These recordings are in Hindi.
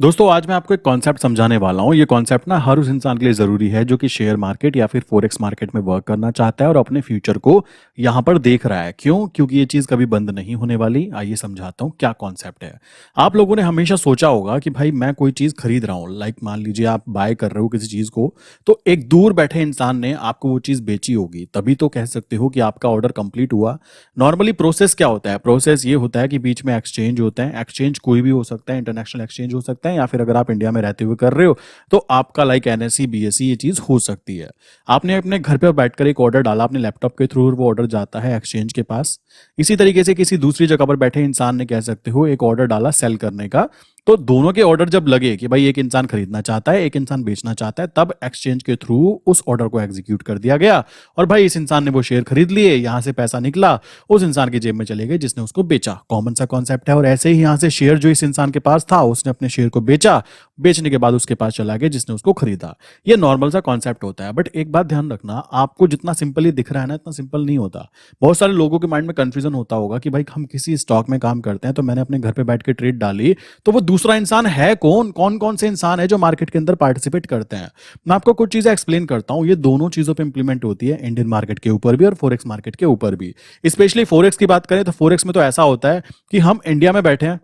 दोस्तों आज मैं आपको एक कॉन्सेप्ट समझाने वाला हूँ। ये कॉन्सेप्ट ना हर उस इंसान के लिए ज़रूरी है जो कि शेयर मार्केट या फिर फॉरेक्स मार्केट में वर्क करना चाहता है और अपने फ्यूचर को यहाँ पर देख रहा है। क्यों? क्योंकि ये चीज़ कभी बंद नहीं होने वाली। आइए समझाता हूँ क्या कॉन्सेप्ट है। आप लोगों ने हमेशा सोचा होगा कि भाई मैं कोई चीज़ खरीद रहा हूँ, लाइक मान लीजिए आप बाय कर रहे हो किसी चीज़ को, तो एक दूर बैठे इंसान ने आपको वो चीज़ बेची होगी, तभी तो कह सकते हो कि आपका ऑर्डर कंप्लीट हुआ। नॉर्मली प्रोसेस क्या होता है? प्रोसेस ये होता है कि बीच में एक्सचेंज होता है। एक्सचेंज कोई भी हो सकता है, इंटरनेशनल एक्सचेंज हो सकता है या फिर अगर आप इंडिया में रहते हुए कर रहे हो तो आपका लाइक एनएससी बीएससी ये चीज हो सकती है। आपने अपने घर पे बैठकर एक ऑर्डर डाला अपने लैपटॉप के थ्रू, वो ऑर्डर जाता है एक्सचेंज के पास। इसी तरीके से किसी दूसरी जगह पर बैठे इंसान ने कह सकते हो एक ऑर्डर डाला सेल करने का, तो दोनों के ऑर्डर जब लगे कि भाई एक इंसान खरीदना चाहता है एक इंसान बेचना चाहता है, तब एक्सचेंज के थ्रू उस ऑर्डर को एग्जीक्यूट कर दिया गया और भाई इस इंसान ने वो शेयर खरीद लिए, यहां से पैसा निकला उस इंसान की जेब में चले गए जिसने उसको बेचा। कॉमन सा कॉन्सेप्ट है। और ऐसे ही यहां से शेयर जो इस इंसान के पास था उसने अपने शेयर को बेचा, बेचने के बाद उसके पास चला गया जिसने उसको खरीदा। ये नॉर्मल सा कॉन्सेप्ट होता है। बट एक बात ध्यान रखना, आपको जितना सिंपल ये दिख रहा है ना इतना सिंपल नहीं होता। बहुत सारे लोगों के माइंड में कंफ्यूजन होता होगा कि भाई हम किसी स्टॉक में काम करते हैं तो मैंने अपने घर पे बैठ के ट्रेड डाली, तो वो दूसरा इंसान है कौन? कौन कौन से इंसान है जो मार्केट के अंदर पार्टिसिपेट करते हैं? मैं आपको कुछ चीजें एक्सप्लेन करता हूं। ये दोनों चीजों पे इंप्लीमेंट होती है, इंडियन मार्केट के ऊपर भी और फॉरेक्स मार्केट के ऊपर भी। स्पेशली फॉरेक्स की बात करें तो फॉरेक्स में तो ऐसा होता है कि हम इंडिया में बैठे हैं,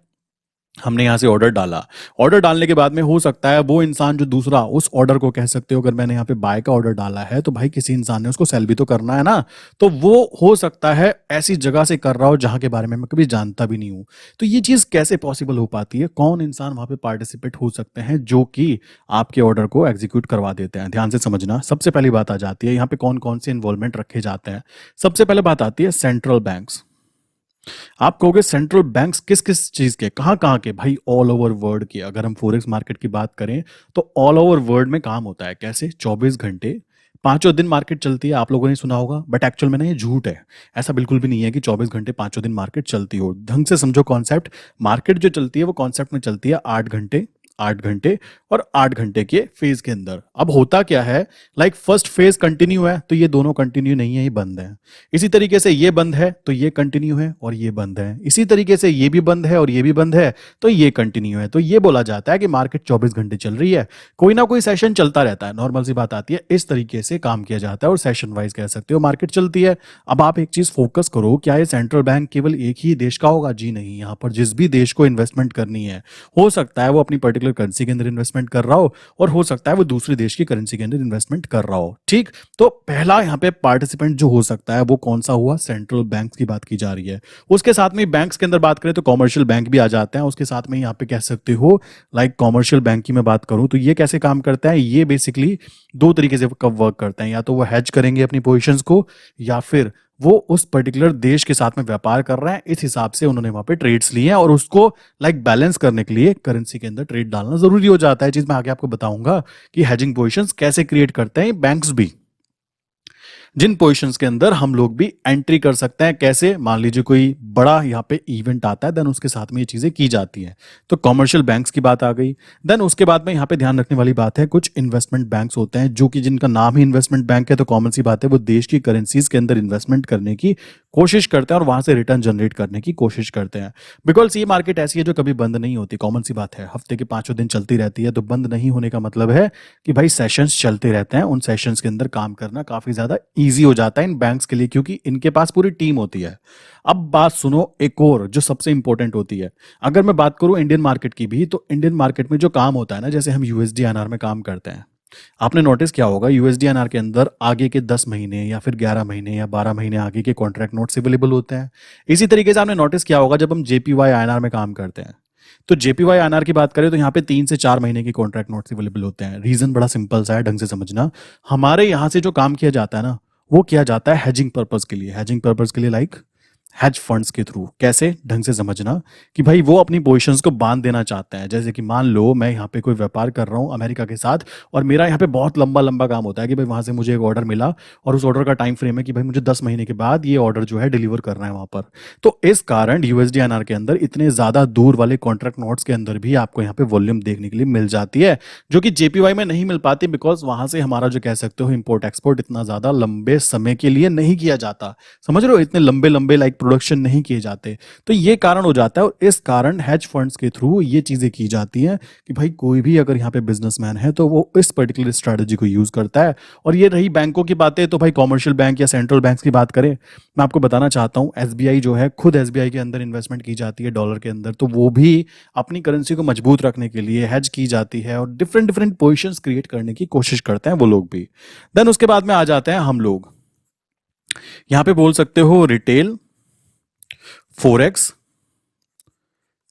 हमने यहां से ऑर्डर डाला। ऑर्डर डालने के बाद में हो सकता है वो इंसान जो दूसरा उस ऑर्डर को कह सकते हो, अगर मैंने यहाँ पे बाय का ऑर्डर डाला है तो भाई किसी इंसान ने उसको सेल भी तो करना है ना। तो वो हो सकता है ऐसी जगह से कर रहा हो जहां के बारे में मैं कभी जानता भी नहीं हूं। तो ये चीज कैसे पॉसिबल हो पाती है? कौन इंसान वहां पे पार्टिसिपेट हो सकते हैं जो कि आपके ऑर्डर को एग्जीक्यूट करवा देते हैं? ध्यान से समझना। सबसे पहली बात आ जाती है यहाँ पे कौन कौन से इन्वॉल्वमेंट रखे जाते हैं। सबसे पहले बात आती है सेंट्रल बैंक्स। आप कहोगे सेंट्रल बैंक्स किस किस चीज के, कहाँ कहाँ के? भाई ऑल ओवर वर्ल्ड के। अगर हम फॉरेक्स मार्केट की बात करें तो ऑल ओवर वर्ल्ड में काम होता है। कैसे? 24 घंटे, पांचों दिन मार्केट चलती है। आप लोगों ने सुना होगा, बट एक्चुअल में ना ये झूठ है। ऐसा बिल्कुल भी नहीं है कि 24 घंटे पांचों दिन मार्केट चलती हो। ढंग से समझो कॉन्सेप्ट। मार्केट जो चलती है वो कॉन्सेप्ट में चलती है 8 घंटे, 8 घंटे और 8 घंटे के फेज के अंदर। अब होता क्या है, लाइक फर्स्ट फेज कंटिन्यू है तो ये दोनों कंटिन्यू नहीं है, ये बंद है। इसी तरीके से ये बंद है तो ये कंटिन्यू है और ये बंद है। इसी तरीके से ये भी बंद है और ये भी बंद है तो ये कंटिन्यू है। तो ये बोला जाता है कि मार्केट 24 घंटे चल रही है। कोई ना कोई सेशन चलता रहता है, नॉर्मल सी बात आती है। इस तरीके से काम किया जाता है और सेशन वाइज कह सकते हो मार्केट चलती है। अब आप एक चीज फोकस करो, क्या ये सेंट्रल बैंक केवल एक ही देश का होगा? जी नहीं। यहाँ पर जिस भी देश को इन्वेस्टमेंट करनी है, हो सकता है वो अपनी पर्टिकुलर करेंसी के अंदर इन्वेस्टमेंट कर रहा हो और हो सकता है वो दूसरे देश की करेंसी के अंदर इन्वेस्टमेंट कर रहा हो। ठीक, तो पहला यहाँ पे पार्टिसिपेंट जो हो सकता है वो कौन सा हुआ? सेंट्रल बैंक की बात की जा रही है। उसके साथ में बैंक्स के अंदर बात करें तो कॉमर्शियल बैंक भी आ जाते हैं उसके साथ में। यहाँ पे कह सकते हो लाइक कॉमर्शियल बैंक की मैं बात करूं तो ये कैसे काम करता है? ये बेसिकली दो तरीके से कब वर्क करते हैं। या तो वो हेज करेंगे अपनी पोजिशंस को, या फिर वो उस पर्टिकुलर देश के साथ में व्यापार कर रहे हैं, इस हिसाब से उन्होंने वहां पे ट्रेड्स लिए हैं और उसको लाइक बैलेंस करने के लिए करेंसी के अंदर ट्रेड डालना जरूरी हो जाता है। चीज मैं आगे आपको बताऊंगा कि हेजिंग पोजीशंस कैसे क्रिएट करते हैं बैंक्स भी, जिन पोजीशंस के अंदर हम लोग भी एंट्री कर सकते हैं। कैसे? मान लीजिए कोई बड़ा यहाँ पे इवेंट आता है, देन उसके साथ में ये चीजें की जाती हैं। तो कॉमर्शियल बैंक्स की बात आ गई। देन उसके बाद में यहाँ पे ध्यान रखने वाली बात है, कुछ इन्वेस्टमेंट बैंक्स होते हैं जो कि जिनका नाम ही इन्वेस्टमेंट बैंक है, तो कॉमन सी बात है वो देश की करेंसीज के अंदर इन्वेस्टमेंट करने की कोशिश करते हैं और वहां से रिटर्न जनरेट करने की कोशिश करते हैं। बिकॉज ये मार्केट ऐसी है जो कभी बंद नहीं होती। कॉमन सी बात है, हफ्ते के पांचों दिन चलती रहती है। तो बंद नहीं होने का मतलब है कि भाई सेशंस चलते रहते हैं। उन सेशंस के अंदर काम करना काफी ज्यादा ईजी हो जाता है इन बैंक्स के लिए, क्योंकि इनके पास पूरी टीम होती है। अब बात सुनो एक और जो सबसे इंपॉर्टेंट होती है। अगर मैं बात करूं इंडियन मार्केट की भी, तो इंडियन मार्केट में जो काम होता है ना, जैसे हम यूएसडी एनआर में काम करते हैं, आपने नोटिस किया होगा यूएसडी एनआर के अंदर आगे के 10 महीने या फिर 11 महीने या 12 महीने आगे के कॉन्ट्रैक्ट नोट्स अवेलेबल होते हैं। इसी तरीके से आपने नोटिस किया होगा जब हम जेपीवाई आईएनआर में काम करते हैं, तो जेपीवाई आईएनआर की बात करें तो यहाँ पे 3 से 4 महीने के कॉन्ट्रैक्ट नोट्स अवेलेबल होते हैं। रीजन बड़ा सिंपल सा है, ढंग से समझना। हमारे यहाँ से जो काम किया जाता है ना, वो किया जाता है हेजिंग पर्पज के लिए। हेजिंग पर्पज के लिए लाइक हेज फंड्स के थ्रू। कैसे? ढंग से समझना कि भाई वो अपनी पोजीशंस को बांध देना चाहते हैं। जैसे कि मान लो मैं यहाँ पे कोई व्यापार कर रहा हूँ अमेरिका के साथ, और मेरा यहाँ पे बहुत लंबा लंबा काम होता है कि भाई वहां से मुझे एक ऑर्डर मिला और उस ऑर्डर का टाइम फ्रेम है कि भाई मुझे 10 महीने के बाद ये ऑर्डर जो है डिलीवर करना है वहां पर। तो इस कारण यूएसडी एनआर के अंदर इतने ज्यादा दूर वाले कॉन्ट्रैक्ट नोट्स के अंदर भी आपको यहाँ पे वॉल्यूम देखने के लिए मिल जाती है, जो कि जेपीवाई में नहीं मिल पाती। बिकॉज वहां से हमारा जो कह सकते हो इंपोर्ट एक्सपोर्ट इतना ज्यादा लंबे समय के लिए नहीं किया जाता। समझ रहे हो? इतने लंबे लंबे लाइक प्रोडक्शन नहीं किए जाते। तो ये कारण हो जाता है, और इस कारण हेज फंड्स के थ्रू ये चीज़ें की जाती हैं कि भाई कोई भी अगर यहाँ पे बिजनेसमैन है तो वो इस पर्टिकुलर स्ट्रैटेजी को यूज़ करता है। और ये रही बैंकों की बातें, तो भाई कॉमर्शियल बैंक या सेंट्रल बैंक्स की बात करें, मैं आपको बताना चाहता हूँ एसबीआई जो है, खुद एसबीआई के अंदर इन्वेस्टमेंट की जाती है डॉलर के अंदर, तो वो भी अपनी करेंसी को मजबूत रखने के लिए हेज की जाती है और डिफरेंट डिफरेंट पोजिशंस क्रिएट करने की कोशिश करते हैं वो लोग भी। देन उसके बाद में आ जाते हैं हम लोग, यहां पे बोल सकते हो रिटेल फोरेक्स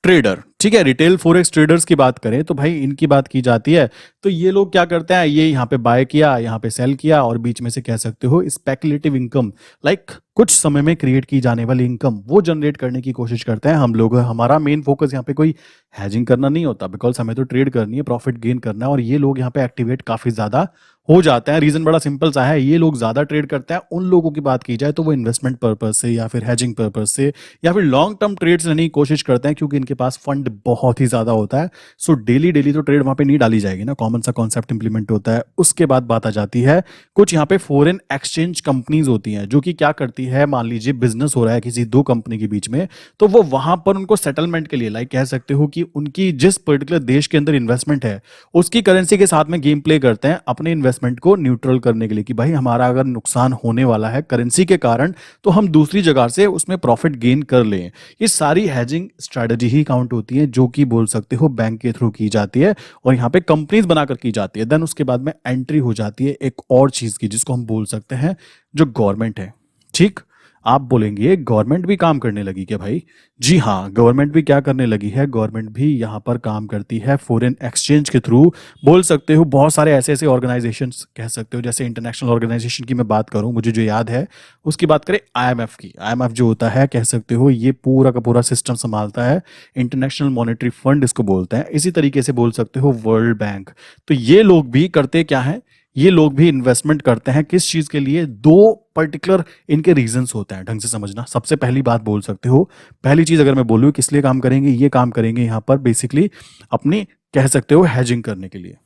ट्रेडर। ठीक है, रिटेल फोरेक्स ट्रेडर्स की बात करें तो भाई इनकी बात की जाती है, तो ये लोग क्या करते हैं, ये यहाँ पे बाय किया, यहाँ पे सेल किया, और बीच में से कह सकते हो स्पेकुलेटिव इनकम, लाइक कुछ समय में क्रिएट की जाने वाली इनकम वो जनरेट करने की कोशिश करते हैं हम लोग। हमारा मेन फोकस यहाँ पे कोई हैजिंग करना नहीं होता, बिकॉज हमें तो ट्रेड करनी है, प्रॉफिट गेन करना है, और ये लोग यहाँ पे एक्टिवेट काफी ज्यादा हो जाते हैं। रीजन बड़ा सिंपल सा है, ये लोग ज्यादा ट्रेड करते हैं। उन लोगों की बात की जाए तो वो इन्वेस्टमेंट पर्पज से या फिर हैजिंग पर्पज से या फिर लॉन्ग टर्म ट्रेड्स लेने की कोशिश करते हैं, क्योंकि इनके पास फंड बहुत ही ज्यादा होता है। सो डेली डेली तो ट्रेड वहां पे नहीं डाली जाएगी ना, कॉमन सा कॉन्सेप्ट इंप्लीमेंट होता है। उसके बाद बात आ जाती है कुछ यहाँ पे फॉरेन एक्सचेंज कंपनीज होती हैं, जो कि क्या करती है, मान लीजिए बिजनेस हो रहा है किसी दो कंपनी के बीच में, तो वो वहां पर उनको सेटलमेंट के लिए, लाइक कह सकते हो कि उनकी जिस पर्टिकुलर देश के अंदर इन्वेस्टमेंट है उसकी करेंसी के साथ में गेम प्ले करते हैं अपने इन्वेस्टमेंट को न्यूट्रल करने के लिए, कि भाई हमारा अगर नुकसान होने वाला है करेंसी के कारण तो हम दूसरी जगह से उसमें प्रॉफिट गेन कर लें। ये सारी हैजिंग स्ट्रेटजी ही काउंट होती है, जो कि बोल सकते हो बैंक के थ्रू की जाती है और यहाँ पे कंपनीज बनाकर की जाती है। देन उसके बाद में एंट्री हो जाती है एक और चीज की, जिसको हम बोल सकते हैं जो गवर्नमेंट है। ठीक, आप बोलेंगे गवर्नमेंट भी काम करने लगी क्या भाई? जी हाँ, गवर्नमेंट भी क्या करने लगी है, गवर्नमेंट भी यहाँ पर काम करती है फॉरेन एक्सचेंज के थ्रू। बोल सकते हो बहुत सारे ऐसे ऐसे ऑर्गेनाइजेशंस कह सकते हो, जैसे इंटरनेशनल ऑर्गेनाइजेशन की मैं बात करूं, मुझे जो याद है उसकी बात करें आईएमएफ की। आईएमएफ जो होता है कह सकते हो ये पूरा का पूरा सिस्टम संभालता है, इंटरनेशनल मॉनेटरी फंड इसको बोलते हैं। इसी तरीके से बोल सकते हो वर्ल्ड बैंक। तो ये लोग भी करते क्या है, ये लोग भी इन्वेस्टमेंट करते हैं किस चीज के लिए, दो पर्टिकुलर इनके रीजंस होते हैं, ढंग से समझना। सबसे पहली बात बोल सकते हो, पहली चीज अगर मैं बोलूं किस लिए काम करेंगे, ये काम करेंगे यहाँ पर बेसिकली अपनी कह सकते हो हैजिंग करने के लिए,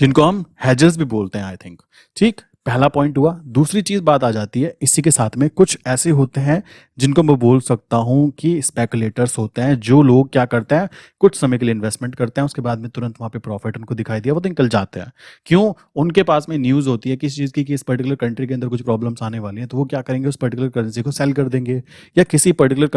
जिनको हम हैजर्स भी बोलते हैं आई थिंक। ठीक, पहला पॉइंट हुआ। दूसरी चीज बात आ जाती है इसी के साथ में, कुछ ऐसे होते हैं जिनको मैं बोल सकता हूं कि स्पेकुलेटर्स होते हैं, जो लोग क्या करते हैं कुछ समय के लिए इन्वेस्टमेंट करते हैं, उसके बाद में तुरंत वहां पे प्रॉफिट उनको दिखाई दिया वो तो निकल जाते हैं। क्यों? उनके पास में न्यूज होती है किस चीज की, कि इस पर्टिकुलर कंट्री के अंदर कुछ प्रॉब्लम्स आने वाली हैं, तो वो क्या करेंगे उस पर्टिकुलर करेंसी को सेल कर देंगे, या किसी पर्टिकुलर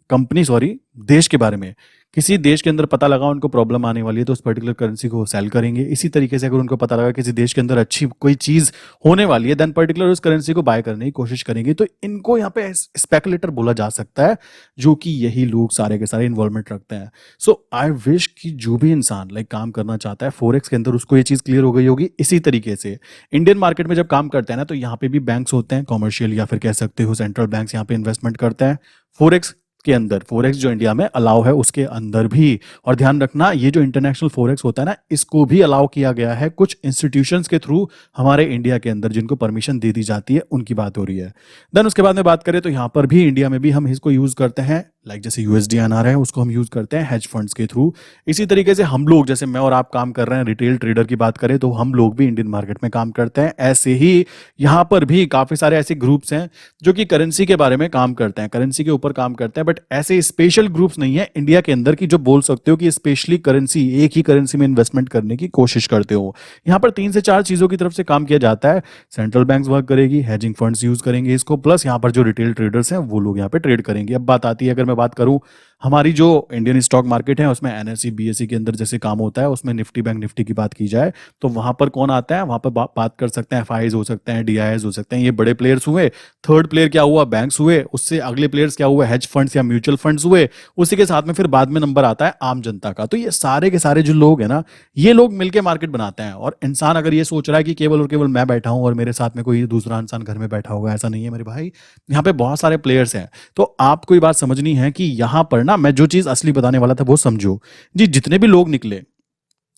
कंपनी सॉरी देश के बारे में, किसी देश के अंदर पता लगा उनको प्रॉब्लम आने वाली है तो उस पर्टिकुलर करेंसी को सेल करेंगे। इसी तरीके से अगर उनको पता लगा किसी देश के अंदर अच्छी कोई चीज होने वाली है, देन पर्टिकुलर उस करेंसी को बाय करने की कोशिश करेंगे। तो इनको यहाँ पे स्पेकुलेटर बोला जा सकता है, जो कि यही लोग सारे के सारे इन्वॉल्वमेंट रखते हैं। सो आई विश कि जो भी इंसान लाइक काम करना चाहता है फोरेक्स के अंदर, उसको ये चीज क्लियर हो गई होगी। इसी तरीके से इंडियन मार्केट में जब काम करते हैं ना, तो यहाँ पे भी बैंक्स होते हैं कॉमर्शियल या फिर कह सकते हो सेंट्रल बैंक्स, यहाँ पे इन्वेस्टमेंट करते हैं फोरेक्स के अंदर। फोरेक्स जो इंडिया में अलाउ है उसके अंदर भी, और ध्यान रखना ये जो इंटरनेशनल फोरेक्स होता है ना, इसको भी अलाउ किया गया है कुछ इंस्टीट्यूशंस के थ्रू हमारे इंडिया के अंदर, जिनको परमिशन दे दी जाती है, उनकी बात हो रही है। देन उसके बाद में बात करें तो यहाँ पर भी इंडिया में भी हम इसको यूज करते हैं, लाइक जैसे यूएसडीआईएनआर है उसको हम यूज करते हैं हेज फंड्स के थ्रू। इसी तरीके से हम लोग, जैसे मैं और आप काम कर रहे हैं रिटेल ट्रेडर की बात करें, तो हम लोग भी इंडियन मार्केट में काम करते हैं। ऐसे ही यहाँ पर भी काफी सारे ऐसे ग्रुप्स हैं जो कि करेंसी के बारे में काम करते हैं, करेंसी के ऊपर काम करते हैं, बट ऐसे स्पेशल ग्रुप्स नहीं है इंडिया के अंदर की जो बोल सकते हो कि स्पेशली करेंसी, एक ही करेंसी में इन्वेस्टमेंट करने की कोशिश करते हो। यहाँ पर 3 से 4 चीजों की तरफ से काम किया जाता है। सेंट्रल बैंक्स वर्क करेगी, हेजिंग फंड्स यूज करेंगे इसको, प्लस यहाँ पर जो रिटेल ट्रेडर्स हैं वो लोग यहाँ पे ट्रेड करेंगे। अब बात आती है, अगर मैं बात करूं हमारी जो इंडियन स्टॉक मार्केट है उसमें एनएसई बीएसई के अंदर जैसे काम होता है, उसमें निफ्टी बैंक निफ्टी की बात की जाए तो वहां पर कौन आता है, वहां पर बात कर सकते हैं एफआईज हो सकते हैं, डीआईएस हो सकते हैं, ये बड़े प्लेयर्स हुए। थर्ड प्लेयर क्या हुआ, बैंक्स हुए। उससे अगले प्लेयर्स क्या हुए, हेज फंड्स या म्यूचुअल फंड्स हुए। उसी के साथ में फिर बाद में नंबर आता है आम जनता का। तो ये सारे के सारे जो लोग हैं ना, ये लोग मिलकर मार्केट बनाते हैं। और इंसान अगर ये सोच रहा है कि केवल और केवल मैं बैठा हूं और मेरे साथ में कोई दूसरा इंसान घर में बैठा होगा, ऐसा नहीं है मेरे भाई। यहाँ पे बहुत सारे प्लेयर्स हैं। तो आपको ये बात समझनी है कि यहां पर ना, मैं जो चीज असली बताने वाला था वो समझो जी। जितने भी लोग निकले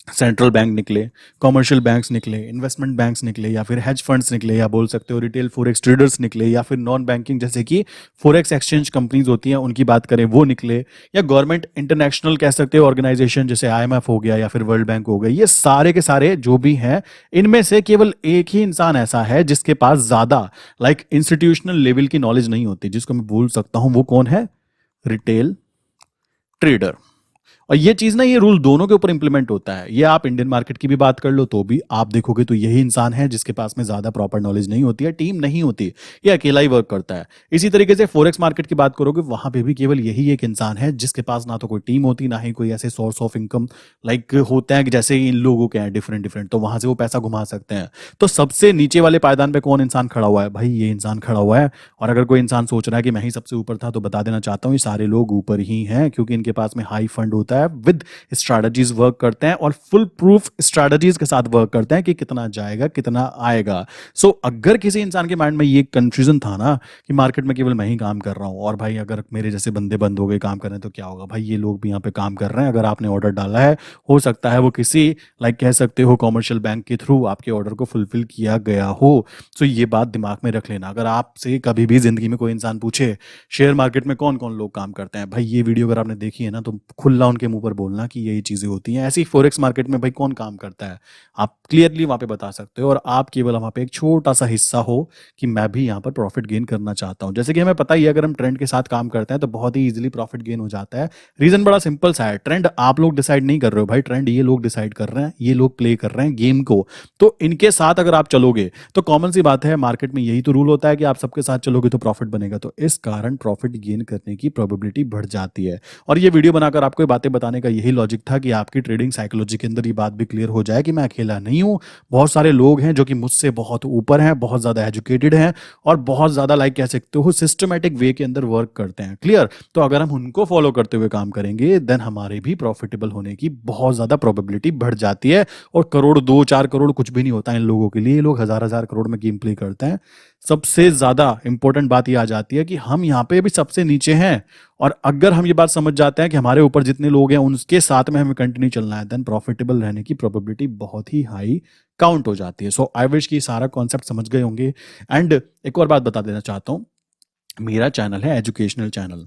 सेंट्रल बैंक निकले, कॉमर्शियल बैंक्स निकले, इन्वेस्टमेंट बैंक्स निकले, या फिर हेज फंड्स निकले, या बोल सकते हो रिटेल फॉरेक्स ट्रेडर्स निकले, या फिर नॉन बैंकिंग जैसे कि फॉरेक्स एक्सचेंज कंपनीज होती हैं उनकी बात करें वो निकले, या गवर्नमेंट इंटरनेशनल कह सकते हो ऑर्गेनाइजेशन जैसे आईएमएफ हो गया या फिर वर्ल्ड बैंक हो गया, ये सारे के सारे जो भी हैं, इनमें से केवल एक ही इंसान ऐसा है जिसके पास ज्यादा इंस्टीट्यूशनल लेवल की नॉलेज नहीं होती, जिसको मैं बोल सकता हूं वो कौन है? Retail trader. और ये चीज ना, ये रूल दोनों के ऊपर इंप्लीमेंट होता है। ये आप इंडियन मार्केट की भी बात कर लो तो भी आप देखोगे तो यही इंसान है जिसके पास में ज्यादा प्रॉपर नॉलेज नहीं होती है, टीम नहीं होती, ये अकेला ही वर्क करता है। इसी तरीके से फॉरेक्स मार्केट की बात करोगे, वहां पे भी केवल यही एक इंसान है जिसके पास ना तो कोई टीम होती, ना ही कोई ऐसे सोर्स ऑफ इनकम होते हैं कि जैसे इन लोगों के हैं डिफरेंट डिफरेंट, तो वहां से वो पैसा घुमा सकते हैं। तो सबसे नीचे वाले पायदान पे कौन इंसान खड़ा हुआ है? भाई ये इंसान खड़ा हुआ है। और अगर कोई इंसान सोच रहा है कि मैं ही सबसे ऊपर था, तो बता देना चाहता हूँ ये सारे लोग ऊपर ही हैं, क्योंकि इनके पास में हाई फंड होता है, विद स्ट्रैटेजीज वर्क करते हैं और फुल प्रूफ स्ट्रैटेजीज के साथ वर्क करते हैं कि कितना जाएगा कितना आएगा। सो अगर किसी इंसान के माइंड में ये कंफ्यूजन था ना कि मार्केट में केवल मैं ही काम कर रहा हूं और भाई अगर मेरे जैसे बंदे बंद हो गए काम करने तो क्या होगा, भाई ये लोग भी यहाँ पे काम कर रहे हैं। अगर आपने ऑर्डर डाला है, हो सकता है वो किसी कह सकते हो कॉमर्शियल बैंक के थ्रू आपके ऑर्डर को फुलफिल किया गया हो। सो ये बात दिमाग में रख लेना। अगर आपसे कभी भी जिंदगी में कोई इंसान पूछे शेयर मार्केट में कौन कौन लोग काम करते हैं, भाई ये वीडियो अगर आपने देखी है ना तो खुला उनके मुंह पर बोलना कि यही चीजें होती हैं। ऐसी फॉरेक्स मार्केट में भाई कौन काम करता है, आप क्लियरली वहां पे बता सकते हो, और आप केवल वहां पे एक छोटा सा हिस्सा हो कि मैं भी यहाँ पर प्रॉफिट गेन करना चाहता हूँ। जैसे कि हमें पता ही है, अगर हम ट्रेंड के साथ काम करते हैं तो बहुत ही इजीली प्रॉफिट गेन हो जाता है। रीजन बड़ा सिंपल सा है, ट्रेंड आप लोग डिसाइड नहीं कर रहे हो भाई, ट्रेंड ये लोग डिसाइड कर रहे हैं, ये लोग प्ले कर रहे हैं गेम को। तो इनके साथ अगर आप चलोगे तो कॉमन सी बात है, मार्केट में यही तो रूल होता है कि आप सबके साथ चलोगे तो प्रॉफिट बनेगा। तो इस कारण प्रॉफिट गेन करने की प्रोबेबिलिटी बढ़ जाती है। और ये वीडियो बनाकर आपको ये बातें बताने का यही लॉजिक था कि आपकी ट्रेडिंग साइकोलॉजी के अंदर ये बात भी क्लियर हो जाए कि मैं अकेला नहीं हूं, बहुत सारे लोग हैं जो कि मुझसे बहुत ऊपर हैं, बहुत ज्यादा एजुकेटेड हैं और बहुत ज्यादा कह सकते हो सिस्टमेटिक वे के अंदर वर्क करते हैं। क्लियर? तो अगर हम उनको फॉलो करते हुए काम करेंगे देन हमारे भी प्रॉफिटेबल होने की बहुत ज्यादा प्रोबेबिलिटी बढ़ जाती है। और करोड़ 2-4 करोड़ कुछ भी नहीं होता इन लोगों के लिए, ये लोग हजार हजार करोड़ में गेम प्ले करते हैं। सबसे ज्यादा इंपॉर्टेंट बात ये आ जाती है कि हम यहाँ पे भी सबसे नीचे हैं, और अगर हम ये बात समझ जाते हैं कि हमारे ऊपर जितने लोग हैं उनके साथ में हमें कंटिन्यू चलना है, देन प्रॉफिटेबल रहने की प्रोबेबिलिटी बहुत ही हाई काउंट हो जाती है। सो आई विश कि सारा कॉन्सेप्ट समझ गए होंगे। एंड एक और बात बता देना चाहता हूँ, मेरा चैनल है एजुकेशनल चैनल।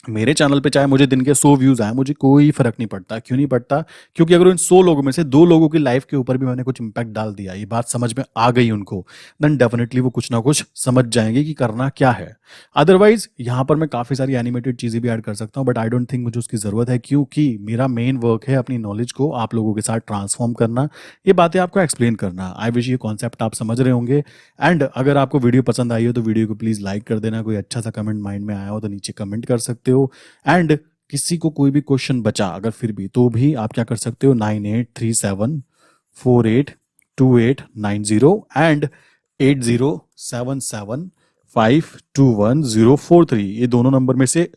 मेरे चैनल पे चाहे मुझे दिन के 100 व्यूज आए, मुझे कोई फर्क नहीं पड़ता। क्यों नहीं पड़ता? क्योंकि अगर उन 100 लोगों में से 2 लोगों की लाइफ के ऊपर भी मैंने कुछ इंपैक्ट डाल दिया, ये बात समझ में आ गई उनको, देन डेफिनेटली वो कुछ ना कुछ समझ जाएंगे कि करना क्या है। अदरवाइज यहाँ पर मैं काफी सारी एनिमेटेड चीजें भी ऐड कर सकता हूँ, बट आई डोंट थिंक मुझे उसकी जरूरत है, क्योंकि मेरा मेन वर्क है अपनी नॉलेज को आप लोगों के साथ ट्रांसफॉर्म करना, ये बातें आपको एक्सप्लेन करना। आई विश ये कॉन्सेप्ट आप समझ रहे होंगे। एंड अगर आपको वीडियो पसंद आई हो तो वीडियो को प्लीज लाइक कर देना। कोई अच्छा सा कमेंट माइंड में आया हो तो नीचे कमेंट कर सकते हो। एंड किसी को कोई भी क्वेश्चन बचा अगर फिर भी, तो भी आप क्या कर सकते हो, 9837482890 एंड 8077521043, ये दोनों नंबर में से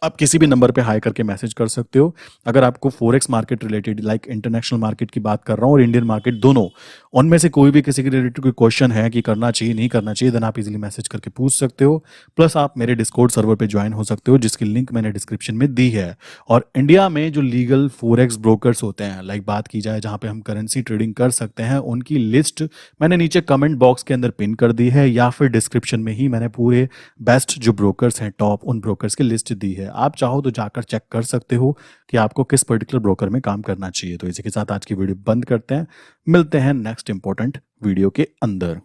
आप किसी भी नंबर पे हाई करके मैसेज कर सकते हो। अगर आपको forex market related international market की बात कर रहा हूँ और इंडियन मार्केट दोनों, उनमें से कोई भी किसी के रिलेटेड कोई क्वेश्चन है कि करना चाहिए नहीं करना चाहिए, देन आप इजीली मैसेज करके पूछ सकते हो। प्लस आप मेरे डिस्कॉर्ड सर्वर पे ज्वाइन हो सकते हो जिसकी लिंक मैंने डिस्क्रिप्शन में दी है। और इंडिया में जो लीगल फॉरेक्स ब्रोकर्स होते हैं, बात की जाए जहाँ पे हम करेंसी ट्रेडिंग कर सकते हैं, उनकी लिस्ट मैंने नीचे कमेंट बॉक्स के अंदर पिन कर दी है, या फिर डिस्क्रिप्शन में ही मैंने पूरे बेस्ट जो ब्रोकर्स हैं टॉप, उन ब्रोकर्स की लिस्ट दी है। आप चाहो तो जाकर चेक कर सकते हो कि आपको किस पर्टिकुलर ब्रोकर में काम करना चाहिए। तो इसी के साथ आज की वीडियो बंद करते हैं, मिलते हैं नेक्स्ट इंपॉर्टेंट वीडियो के अंदर।